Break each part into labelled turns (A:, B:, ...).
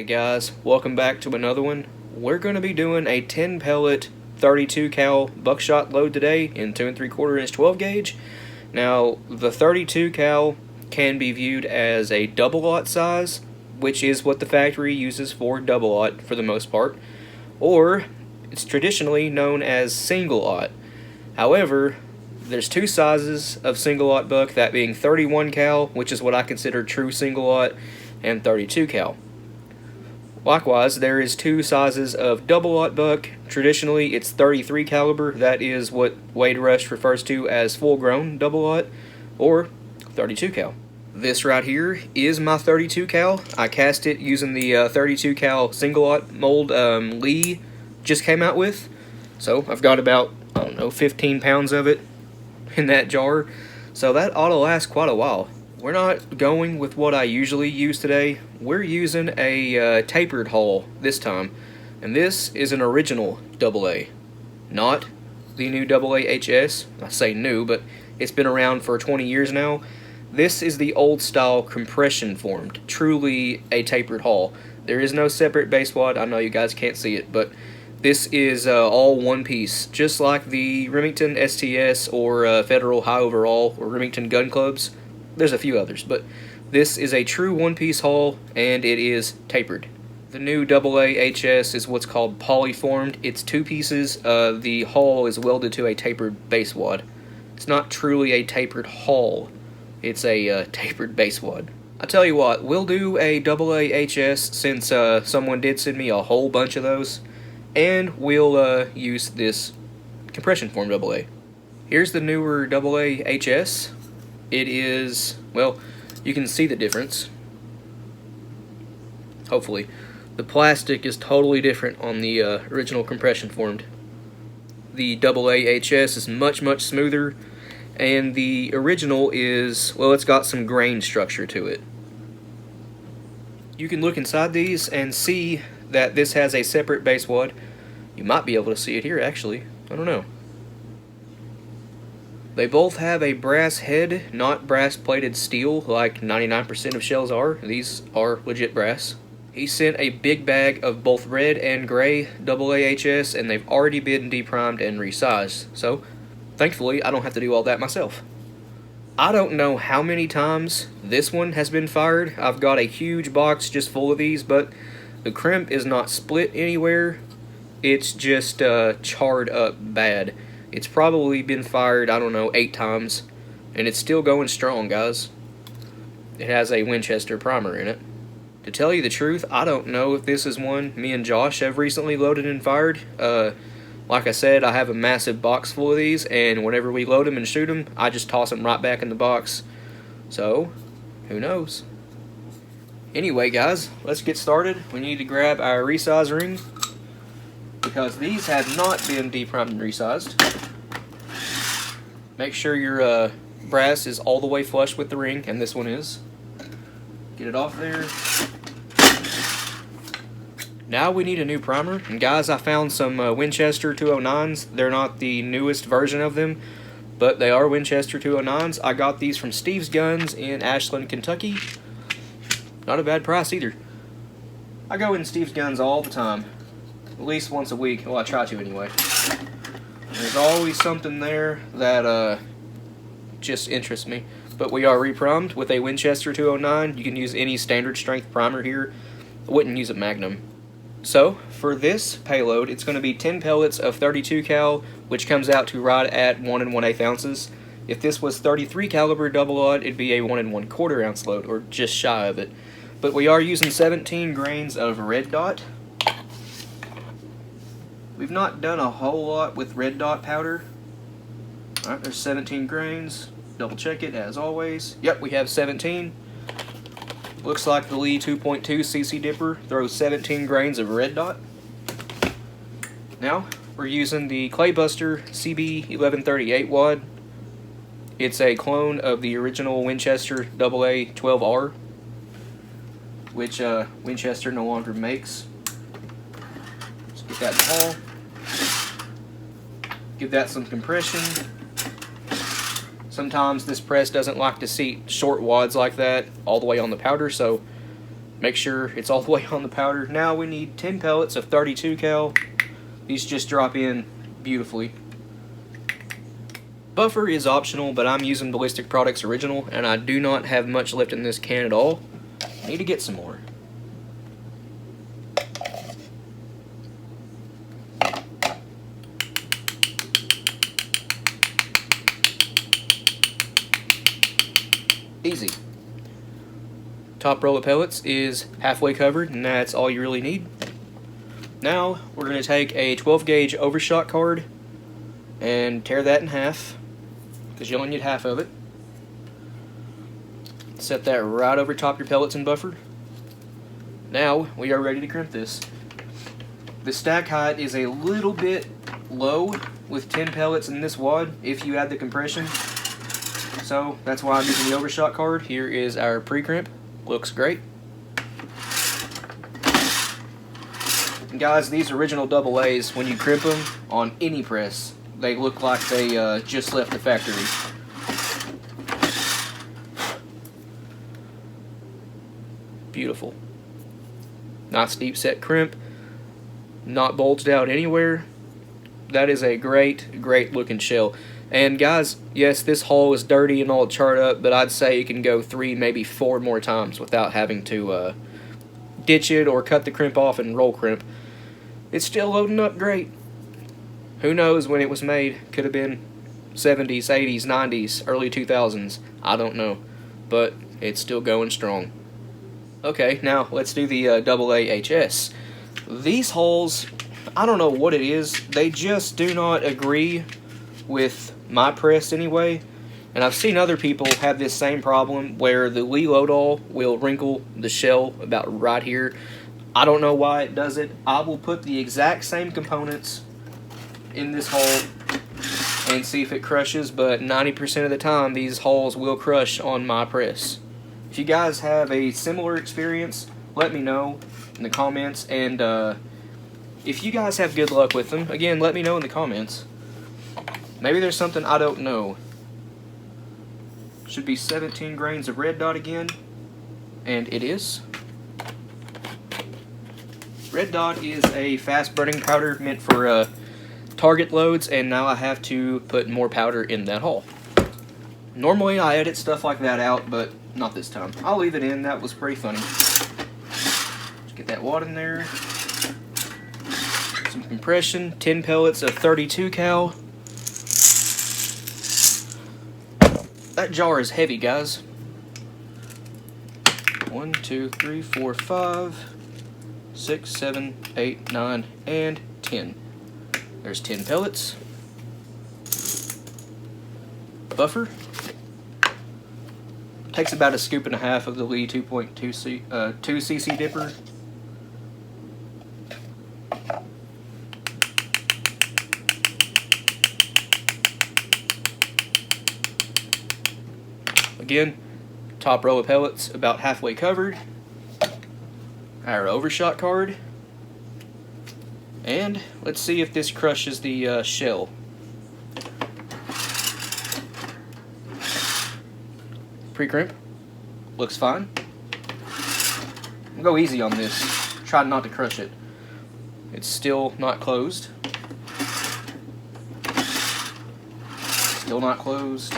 A: Hey guys, welcome back to another one. We're going to be doing a 10 pellet 32 cal buckshot load today in 2 3/4 inch 12 gauge. Now the 32 cal can be viewed as a double aught size, which is what the factory uses for double aught for the most part, or it's traditionally known as single aught. However, there's two sizes of single aught buck, that being 31 cal, which is what I consider true single aught, and 32 cal. Likewise, there is two sizes of double aught buck. Traditionally, it's 33 caliber. That is what Wade Rush refers to as full-grown double aught, or 32 cal. This right here is my 32 cal. I cast it using the 32 cal single aught mold Lee just came out with. So I've got about, 15 pounds of it in that jar. So that ought to last quite a while. We're not going with what I usually use today. We're using a tapered hull this time. And this is an original AA, not the new AA HS. I say new, but it's been around for 20 years now. This is the old style compression formed, truly a tapered hull. There is no separate base wad. I know you guys can't see it, but this is all one piece, just like the Remington STS or Federal High Overall or Remington Gun Clubs. There's a few others, but this is a true one-piece hull, and it is tapered. The new AA HS is what's called polyformed. It's two pieces. The hull is welded to a tapered base wad. It's not truly a tapered hull. It's a tapered base wad. I tell you what, we'll do a AA HS since someone did send me a whole bunch of those, and we'll use this compression formed AA. Here's the newer AA HS. It is, well, you can see the difference. Hopefully. The plastic is totally different on the original compression formed. The AA HS is much smoother, and the original is, well, it's got some grain structure to it. You can look inside these and see that this has a separate base wad. You might be able to see it here, actually. I don't know. They both have a brass head, not brass plated steel like 99% of shells are. These are legit brass. He sent a big bag of both red and gray AA HS, and they've already been deprimed and resized. So, thankfully, I don't have to do all that myself. I don't know how many times this one has been fired. I've got a huge box just full of these, but the crimp is not split anywhere. It's just charred up bad. It's probably been fired, 8 times, and it's still going strong, guys. It has a Winchester primer in it. To tell you the truth, I don't know if this is one me and Josh have recently loaded and fired. Like I said, I have a massive box full of these, and whenever we load them and shoot them, I just toss them right back in the box. So, who knows? Anyway, guys, let's get started. We need to grab our resize ring, because these have not been deprimed and resized. Make sure your brass is all the way flush with the ring, and this one is. Get it off there. Now we need a new primer, and guys, I found some Winchester 209s. They're not the newest version of them, but they are Winchester 209s. I got these from Steve's Guns in Ashland, Kentucky. Not a bad price either. I go in Steve's Guns all the time. At least once a week. Well, I try to anyway. There's always something there that just interests me. But we are reprimed with a Winchester 209. You can use any standard strength primer here. I wouldn't use a Magnum. So, for this payload, it's going to be 10 pellets of 32 cal, which comes out to right at 1 1/8 ounces. If this was 33 caliber double aught, it'd be a 1 1/4 ounce load, or just shy of it. But we are using 17 grains of red dot. We've not done a whole lot with red dot powder. Alright, there's 17 grains. Double check it as always. Yep, we have 17. Looks like the Lee 2.2 CC Dipper throws 17 grains of red dot. Now, we're using the Claybuster CB 1138 wad. It's a clone of the original Winchester AA 12R, which Winchester no longer makes. Get that in the hull. Give that some compression. Sometimes this press doesn't like to seat short wads like that all the way on the powder, so Make sure it's all the way on the powder. Now we need 10 pellets of 32 cal. These just drop in beautifully. Buffer is optional, but I'm using Ballistic Products Original, and I do not have much left in this can at all. I need to get some more. Easy. Top row of pellets is halfway covered, and that's all you really need. Now we're going to take a 12 gauge overshot card and tear that in half, because you only need half of it. Set that right over top your pellets and buffer. Now we are ready to crimp this. The stack height is a little bit low with 10 pellets in this wad if you add the compression. So that's why I'm using the overshot card. Here is our pre-crimp. Looks great. And guys, these original double A's, when you crimp them on any press, they look like they just left the factory. Beautiful. Nice deep set crimp. Not bulged out anywhere. That is a great looking shell. And guys, yes, this hull is dirty and all charred up, but I'd say you can go 3, maybe 4 more times without having to ditch it or cut the crimp off and roll crimp. It's still loading up great. Who knows when it was made? Could have been 70s, 80s, 90s, early 2000s. I don't know. But it's still going strong. Okay, now let's do the AA-HS. These hulls, I don't know what it is. They just do not agree with my press anyway. And I've seen other people have this same problem where the Lee Loadall will wrinkle the shell about right here. I don't know why it does it. I will put the exact same components in this hull and see if it crushes, but 90% of the time these hulls will crush on my press. If you guys have a similar experience, let me know in the comments, and if you guys have good luck with them, again, let me know in the comments. Maybe there's something I don't know. Should be 17 grains of red dot again, and it is. Red dot is a fast burning powder meant for target loads, and now I have to put more powder in that hull. Normally I edit stuff like that out, but not this time. I'll leave it in. That was pretty funny. Just get that wad in there. Some compression. 10 pellets of 32 cal. That jar is heavy, guys. 1, 2, 3, 4, 5, 6, 7, 8, 9, and 10. There's 10 pellets. Buffer. Takes about a scoop and a half of the Lee 2cc dipper. Again, top row of pellets about halfway covered. Our overshot card. And let's see if this crushes the shell. Pre-crimp. Looks fine. I'll go easy on this. Try not to crush it. It's still not closed. Still not closed.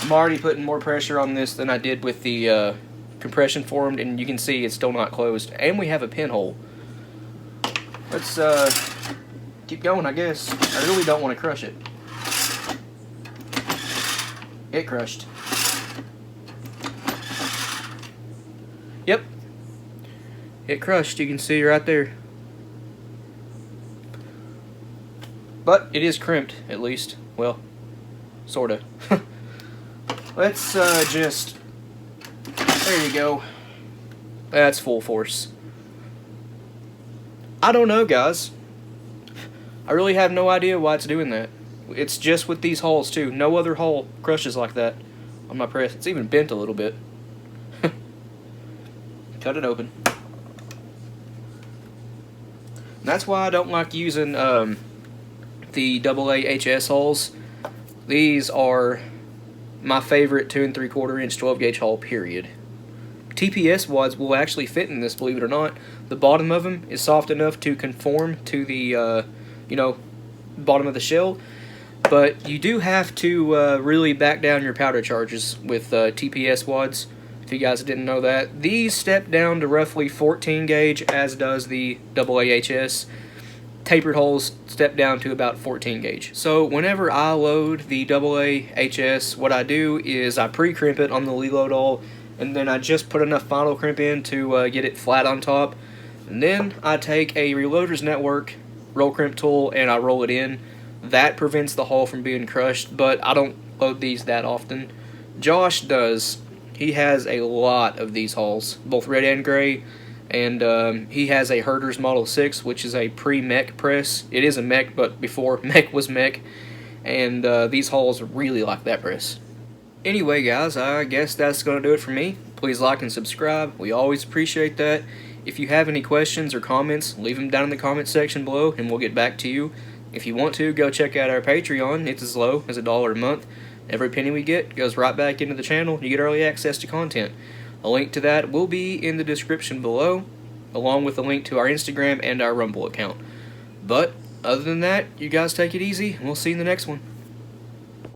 A: I'm already putting more pressure on this than I did with the compression formed, and you can see it's still not closed. And we have a pinhole. Let's keep going, I guess. I really don't want to crush it. It crushed. Yep. It crushed, you can see right there. But it is crimped, at least. Well, sorta. Let's just... There you go. That's full force. I don't know, guys. I really have no idea why it's doing that. It's just with these hulls, too. No other hull crushes like that on my press. It's even bent a little bit. Cut it open. And that's why I don't like using the AA-HS hulls. These are my favorite 2 3/4 inch 12 gauge hull, period. TPS wads will actually fit in this, believe it or not. The bottom of them is soft enough to conform to the, bottom of the shell. But you do have to really back down your powder charges with TPS wads, if you guys didn't know that. These step down to roughly 14 gauge, as does the AAHS. Tapered holes step down to about 14 gauge. So whenever I load the AAHS, what I do is I pre-crimp it on the reload all, and then I just put enough final crimp in to get it flat on top. And then I take a Reloaders Network roll crimp tool and I roll it in. That prevents the hull from being crushed, but I don't load these that often. Josh does. He has a lot of these hulls, both red and gray, and he has a Herder's Model 6, which is a pre-mech press. It is a mech, but before mech was mech, and these hulls really like that press. Anyway, guys, I guess that's going to do it for me. Please like and subscribe. We always appreciate that. If you have any questions or comments, leave them down in the comment section below, and we'll get back to you. If you want to, go check out our Patreon. It's as low as $1 a month. Every penny we get goes right back into the channel. You get early access to content. A link to that will be in the description below, along with a link to our Instagram and our Rumble account. But, other than that, you guys take it easy, and we'll see you in the next one.